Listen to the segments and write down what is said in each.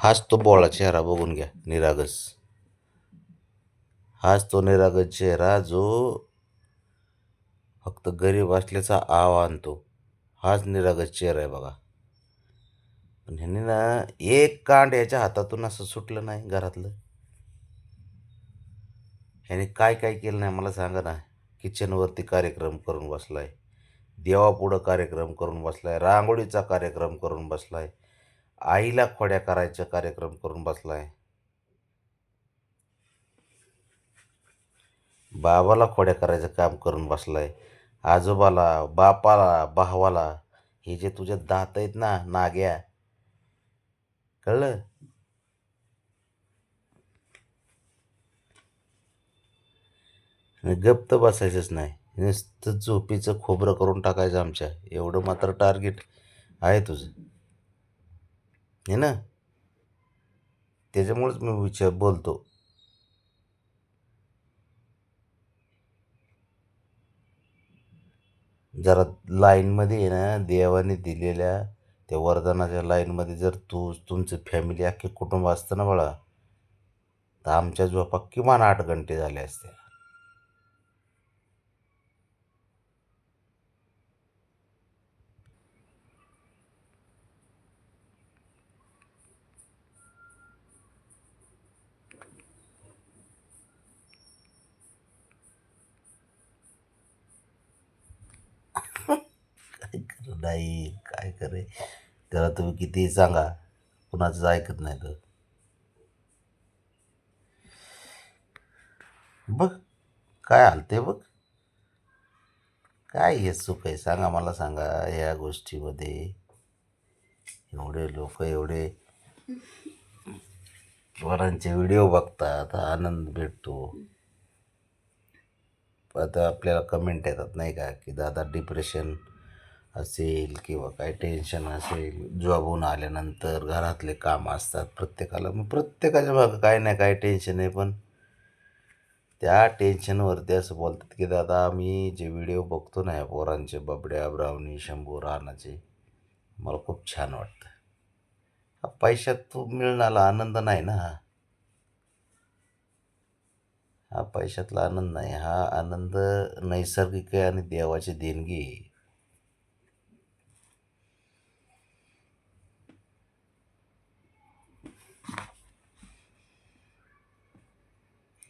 हाच तो बोळा चेहरा बघून घ्या, निरागस. हाच तो निरागस चेहरा जो फक्त गरीब असल्याचा आव आणतो. हाच निरागस चेहरा आहे बघा. पण ह्याने ना एक कांड याच्या हातातून असं सुटलं नाही घरातलं. ह्याने काय काय केलं नाही मला सांगा ना. किचनवरती कार्यक्रम करून बसलाय, देवापुढं कार्यक्रम करून बसलाय, रांगोळीचा कार्यक्रम करून बसलाय, आईला खोड्या करायचा कार्यक्रम करून बसलाय, बाबाला खोड्या करायचं काम करून बसलाय, आजोबाला, बापाला, भावाला. हे जे तुझे दात आहेत ना नाग्या, कळलं? आणि गप्प तर बसायचंच नाही. नुसतं झोपीचं खोबरं करून टाकायचं आमच्या, एवढं मात्र टार्गेट आहे तुझं, हे ना. त्याच्यामुळेच मी बोलतो. जरा लाईनमध्ये आहे ना, देवाने दिलेल्या त्या वरदानाच्या लाईनमध्ये जर तुमचं फॅमिली अख्खे कुटुंब असतं ना बाळा, तर आमच्या झोपा किमान 8 घंटे झाले असते. काय कर नाही, काय करे त्याला तुम्ही कितीही सांगा, कुणाचंच ऐकत नाही तर. बघ काय हालते बघ. काय हे सुख आहे सांगा, मला सांगा. या गोष्टीमध्ये एवढे लोक एवढे वरांचे व्हिडिओ बघतात, आनंद भेटतो. आता आपल्याला कमेंट येतात नाही का, की दादा डिप्रेशन असेल किंवा काय टेन्शन असेल, जॉबहून आल्यानंतर घरातले काम असतात प्रत्येकाला, मग प्रत्येकाच्या मागं काय नाही काय टेन्शन आहे. पण त्या टेन्शनवरती असं बोलतात की दादा आम्ही जे व्हिडिओ बघतो ना या पोरांचे, बबड्या, ब्रावणी, शंभू, रानाचे, मला खूप छान वाटतं. हा पैशात तो मिळणारा आनंद नाही ना. हा पैशातला आनंद नाही, हा आनंद नैसर्गिक आहे आणि देवाची देणगी आहे.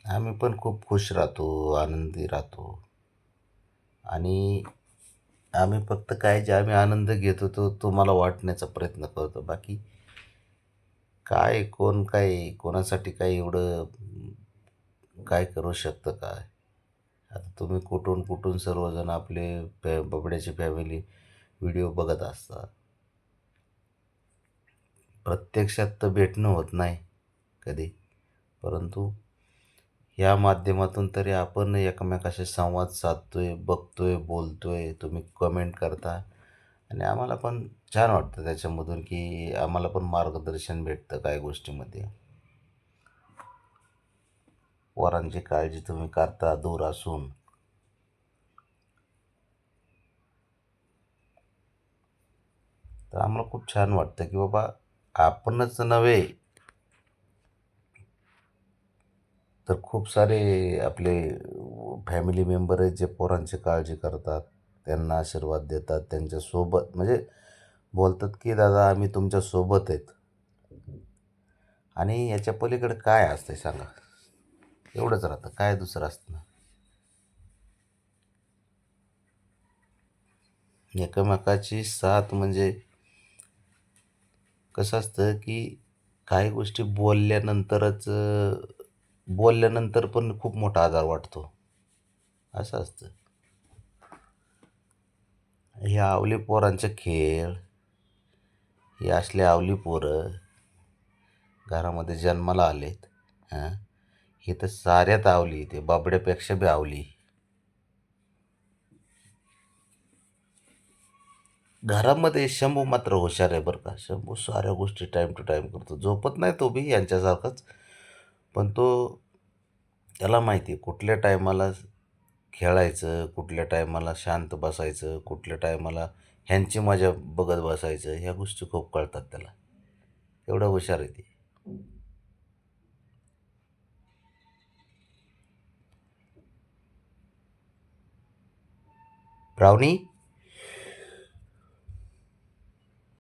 आम्ही पण खूप खुश राहतो, आनंदी राहतो. आणि आम्ही फक्त काय जे आम्ही आनंद घेतो तो तुम्हाला वाटण्याचा प्रयत्न करतो. बाकी काय कोण काय कोणासाठी काय एवढं काय करू शकतं काय. आता तुम्ही कुठून कुठून सर्वजण आपले बबड्याची फॅमिली व्हिडिओ बघत असतात. प्रत्यक्षात तर भेटणं होत नाही कधी, परंतु ह्या माध्यमातून तरी आपण एकमेकाशी संवाद साधतोय, बघतोय, बोलतोय, तुम्ही कमेंट करता. आणि आम्हाला पण छान वाटतं त्याच्यामधून, की आम्हाला पण मार्गदर्शन भेटतं काय गोष्टीमध्ये. पोरांची काळजी तुम्ही करता दूर असून. तर आम्हाला खूप छान वाटतं की बाबा आपणच नव्हे तर खूप सारे आपले फॅमिली मेंबर आहेत जे पोरांची काळजी करतात, त्यांना आशीर्वाद देतात, त्यांच्यासोबत म्हणजे बोलतात की दादा आम्ही तुमच्या सोबत आहेत. आणि याच्या पलीकडे काय असते सांगा. एवढंच राहतं, काय दुसरं असतं ना. एकमेकाची साथ म्हणजे कसं असतं की काही गोष्टी बोलल्यानंतर पण खूप मोठा आधार वाटतो, असं असतं. हे आवली पोरांचे खेळ, ही असले आवली पोरं घरामध्ये जन्माला आलेत. हां, ही तर साऱ्यात आवली, ते बाबड्यापेक्षा बी आवली. घरामध्ये शंभू मात्र हुशार आहे बरं का. शंभू साऱ्या गोष्टी टाईम टू टाईम करतो. झोपत नाही तो बी यांच्यासारखाच. पण त्याला माहिती आहे कुठल्या टायमाला खेळायचं, कुठल्या टायमाला शांत बसायचं, कुठल्या टायमाला ह्यांची मजा बघत बसायचं. ह्या गोष्टी खूप कळतात त्याला. एवढं हुशार आहे ते. श्रावणी